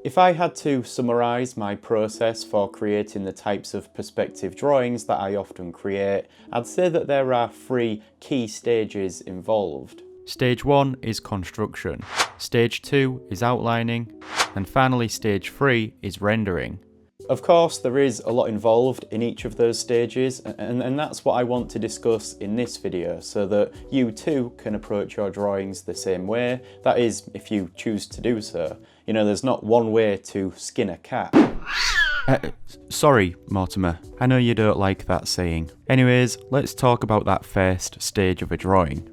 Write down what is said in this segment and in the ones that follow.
If I had to summarise my process for creating the types of perspective drawings that I often create, I'd say that there are three key stages involved. Stage 1 is construction, Stage 2 is outlining, and finally Stage 3 is rendering. Of course, there is a lot involved in each of those stages, and that's what I want to discuss in this video, so that you too can approach your drawings the same way. That is, if you choose to do so. You know, there's not one way to skin a cat. Sorry, Mortimer. I know you don't like that saying. Anyways, let's talk about that first stage of a drawing.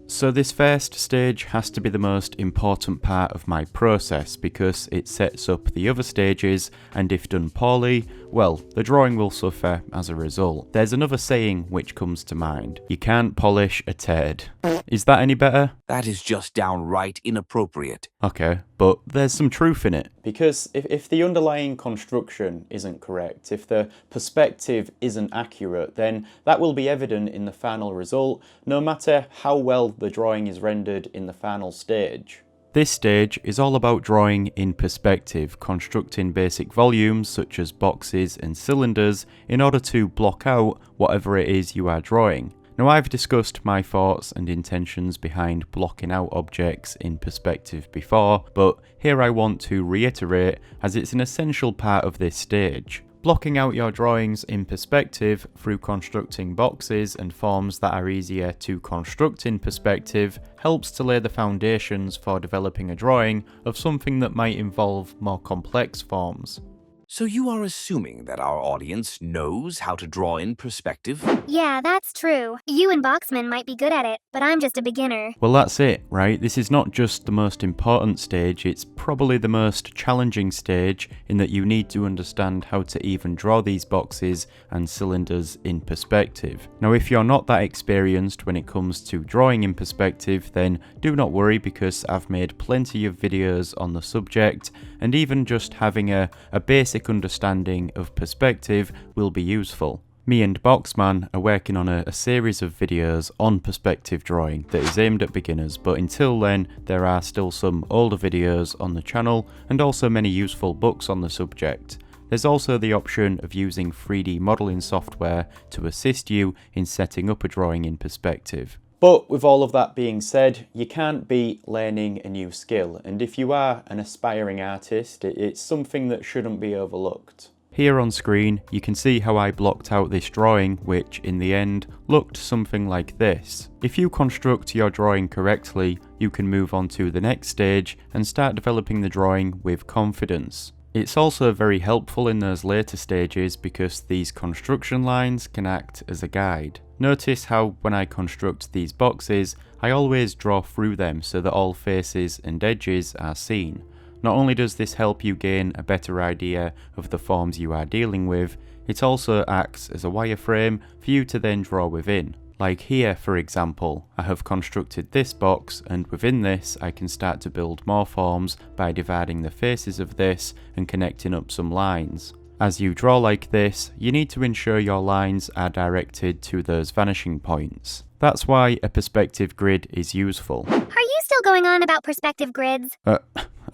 So this first stage has to be the most important part of my process because it sets up the other stages, and if done poorly, well, the drawing will suffer as a result. There's another saying which comes to mind: you can't polish a turd. Is that any better? That is just downright inappropriate. Okay, but there's some truth in it. Because if the underlying construction isn't correct, if the perspective isn't accurate, then that will be evident in the final result, no matter how well the drawing is rendered in the final stage. This stage is all about drawing in perspective, constructing basic volumes such as boxes and cylinders in order to block out whatever it is you are drawing. Now, I've discussed my thoughts and intentions behind blocking out objects in perspective before, but here I want to reiterate as it's an essential part of this stage. Blocking out your drawings in perspective through constructing boxes and forms that are easier to construct in perspective helps to lay the foundations for developing a drawing of something that might involve more complex forms. So you are assuming that our audience knows how to draw in perspective? Yeah, that's true. You and Boxman might be good at it, but I'm just a beginner. Well, that's it, right? This is not just the most important stage, it's probably the most challenging stage in that you need to understand how to even draw these boxes and cylinders in perspective. Now, if you're not that experienced when it comes to drawing in perspective, then do not worry because I've made plenty of videos on the subject, and even just having a basic understanding of perspective will be useful. Me and Boxman are working on a series of videos on perspective drawing that is aimed at beginners, but until then there are still some older videos on the channel and also many useful books on the subject. There's also the option of using 3D modelling software to assist you in setting up a drawing in perspective. But with all of that being said, you can't beat learning a new skill, and if you are an aspiring artist, it's something that shouldn't be overlooked. Here on screen, you can see how I blocked out this drawing, which in the end looked something like this. If you construct your drawing correctly, you can move on to the next stage and start developing the drawing with confidence. It's also very helpful in those later stages because these construction lines can act as a guide. Notice how when I construct these boxes, I always draw through them so that all faces and edges are seen. Not only does this help you gain a better idea of the forms you are dealing with, it also acts as a wireframe for you to then draw within. Like here, for example, I have constructed this box, and within this I can start to build more forms by dividing the faces of this and connecting up some lines. As you draw like this, you need to ensure your lines are directed to those vanishing points. That's why a perspective grid is useful. Are you still going on about perspective grids?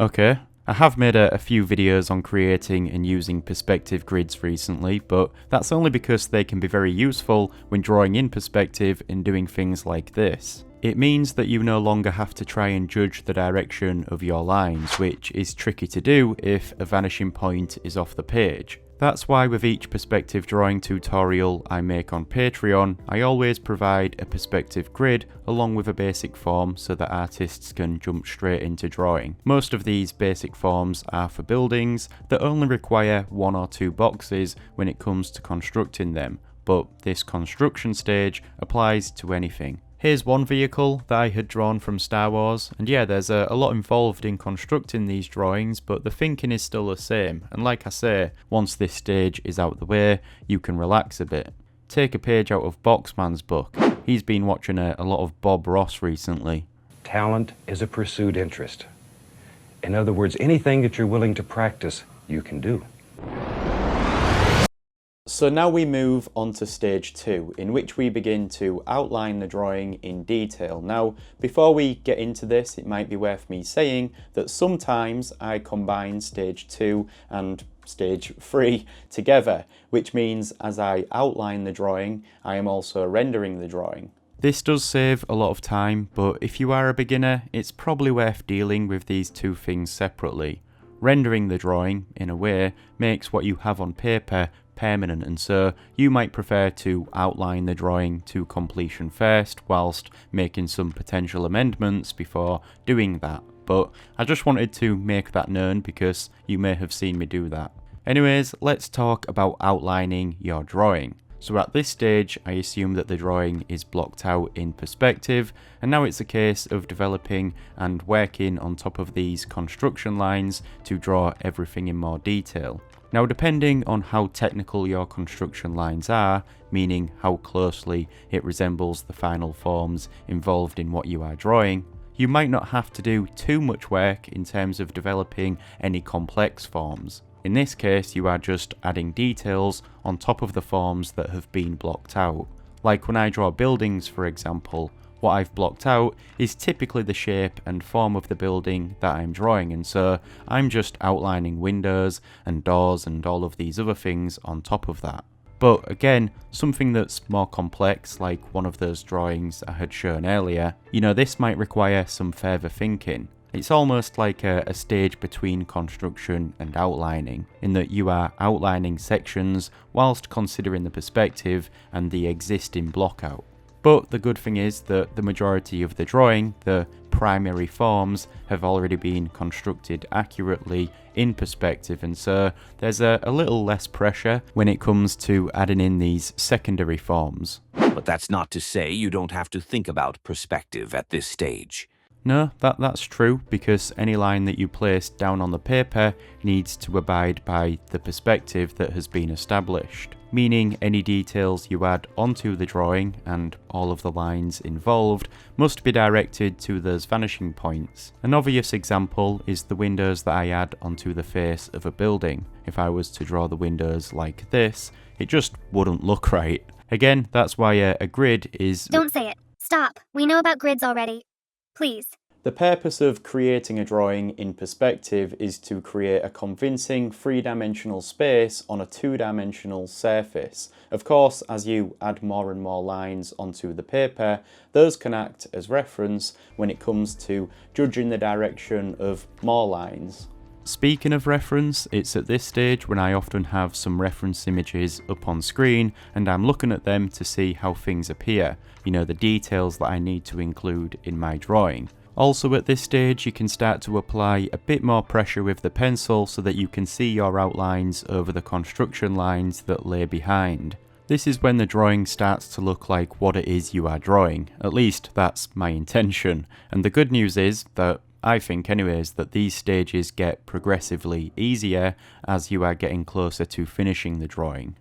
Okay. I have made a few videos on creating and using perspective grids recently, but that's only because they can be very useful when drawing in perspective and doing things like this. It means that you no longer have to try and judge the direction of your lines, which is tricky to do if a vanishing point is off the page. That's why with each perspective drawing tutorial I make on Patreon, I always provide a perspective grid along with a basic form so that artists can jump straight into drawing. Most of these basic forms are for buildings that only require 1 or 2 boxes when it comes to constructing them, but this construction stage applies to anything. Here's one vehicle that I had drawn from Star Wars, and yeah, there's a lot involved in constructing these drawings, but the thinking is still the same, and like I say, once this stage is out the way, you can relax a bit. Take a page out of Boxman's book. He's been watching a lot of Bob Ross recently. Talent is a pursued interest. In other words, anything that you're willing to practice, you can do. So now we move on to stage 2, in which we begin to outline the drawing in detail. Now, before we get into this, it might be worth me saying that sometimes I combine stage 2 and stage 3 together, which means as I outline the drawing, I am also rendering the drawing. This does save a lot of time, but if you are a beginner, it's probably worth dealing with these two things separately. Rendering the drawing, in a way, makes what you have on paper permanent, and so you might prefer to outline the drawing to completion first, whilst making some potential amendments before doing that. But I just wanted to make that known because you may have seen me do that. Anyways, let's talk about outlining your drawing. So at this stage, I assume that the drawing is blocked out in perspective, and now it's a case of developing and working on top of these construction lines to draw everything in more detail. Now, depending on how technical your construction lines are, meaning how closely it resembles the final forms involved in what you are drawing, you might not have to do too much work in terms of developing any complex forms. In this case, you are just adding details on top of the forms that have been blocked out. Like when I draw buildings, for example, what I've blocked out is typically the shape and form of the building that I'm drawing, and so I'm just outlining windows and doors and all of these other things on top of that. But again, something that's more complex, like one of those drawings I had shown earlier, this might require some further thinking. It's almost like a stage between construction and outlining, in that you are outlining sections whilst considering the perspective and the existing block out. But the good thing is that the majority of the drawing, the primary forms, have already been constructed accurately in perspective, and so there's a little less pressure when it comes to adding in these secondary forms. But that's not to say you don't have to think about perspective at this stage. No, that's true, because any line that you place down on the paper needs to abide by the perspective that has been established, meaning any details you add onto the drawing and all of the lines involved must be directed to those vanishing points. An obvious example is the windows that I add onto the face of a building. If I was to draw the windows like this, it just wouldn't look right. Again, that's why a grid is... Don't say it. Stop. We know about grids already. Please. The purpose of creating a drawing in perspective is to create a convincing three-dimensional space on a two-dimensional surface. Of course, as you add more and more lines onto the paper, those can act as reference when it comes to judging the direction of more lines. Speaking of reference, it's at this stage when I often have some reference images up on screen and I'm looking at them to see how things appear, the details that I need to include in my drawing. Also at this stage, you can start to apply a bit more pressure with the pencil so that you can see your outlines over the construction lines that lay behind. This is when the drawing starts to look like what it is you are drawing. At least that's my intention. And the good news is that I think anyways that these stages get progressively easier as you are getting closer to finishing the drawing.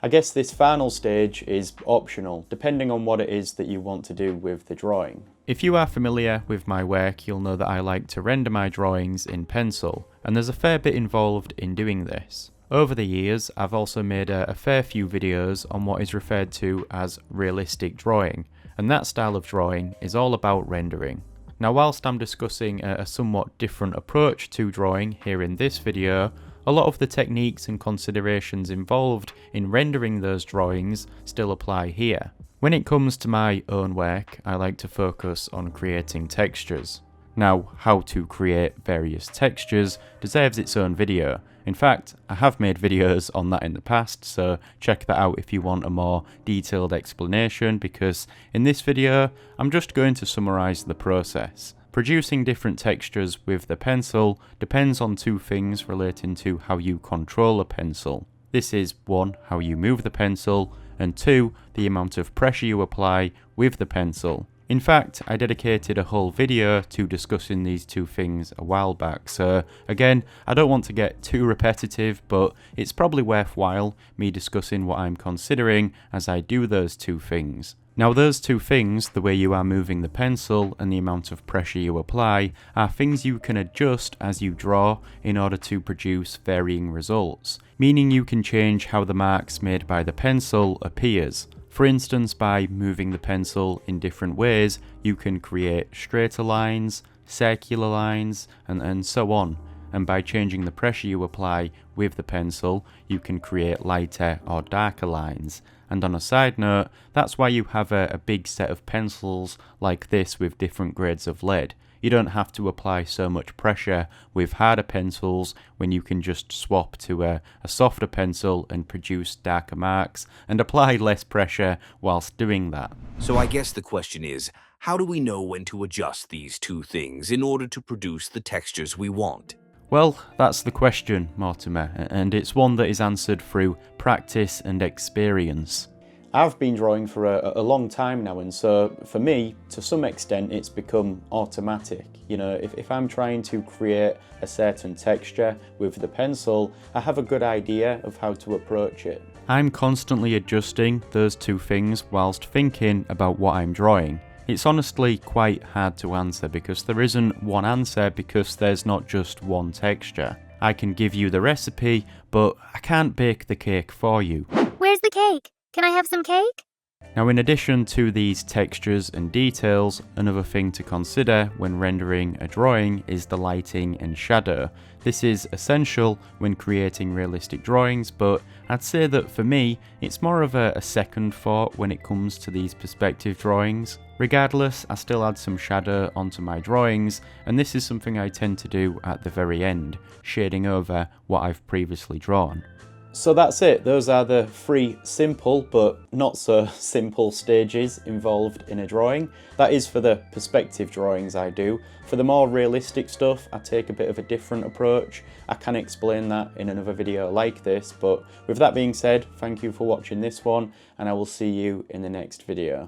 I guess this final stage is optional, depending on what it is that you want to do with the drawing. If you are familiar with my work, you'll know that I like to render my drawings in pencil, and there's a fair bit involved in doing this. Over the years, I've also made a fair few videos on what is referred to as realistic drawing, and that style of drawing is all about rendering. Now, whilst I'm discussing a somewhat different approach to drawing here in this video, a lot of the techniques and considerations involved in rendering those drawings still apply here. When it comes to my own work, I like to focus on creating textures. Now, how to create various textures deserves its own video. In fact, I have made videos on that in the past, so check that out if you want a more detailed explanation, because in this video, I'm just going to summarize the process. Producing different textures with the pencil depends on two things relating to how you control a pencil. This is 1, how you move the pencil, and 2, the amount of pressure you apply with the pencil. In fact, I dedicated a whole video to discussing these two things a while back, so again, I don't want to get too repetitive, but it's probably worthwhile me discussing what I'm considering as I do those two things. Now those two things, the way you are moving the pencil and the amount of pressure you apply, are things you can adjust as you draw in order to produce varying results, meaning you can change how the marks made by the pencil appears. For instance, by moving the pencil in different ways, you can create straighter lines, circular lines, and so on. And by changing the pressure you apply with the pencil, you can create lighter or darker lines. And on a side note, that's why you have a big set of pencils like this with different grades of lead. You don't have to apply so much pressure with harder pencils when you can just swap to a softer pencil and produce darker marks and apply less pressure whilst doing that. So I guess the question is, how do we know when to adjust these two things in order to produce the textures we want? Well, that's the question, Mortimer, and it's one that is answered through practice and experience. I've been drawing for a long time now, and so for me, to some extent, it's become automatic. You know, if I'm trying to create a certain texture with the pencil, I have a good idea of how to approach it. I'm constantly adjusting those two things whilst thinking about what I'm drawing. It's honestly quite hard to answer because there isn't one answer because there's not just one texture. I can give you the recipe, but I can't bake the cake for you. Where's the cake? Can I have some cake? Now, in addition to these textures and details, another thing to consider when rendering a drawing is the lighting and shadow. This is essential when creating realistic drawings, but I'd say that for me, it's more of a second thought when it comes to these perspective drawings. Regardless, I still add some shadow onto my drawings, and this is something I tend to do at the very end, shading over what I've previously drawn. So that's it. Those are the 3 simple but not so simple stages involved in a drawing. That is for the perspective drawings I do. For the more realistic stuff, I take a bit of a different approach. I can explain that in another video like this, but with that being said, thank you for watching this one, and I will see you in the next video.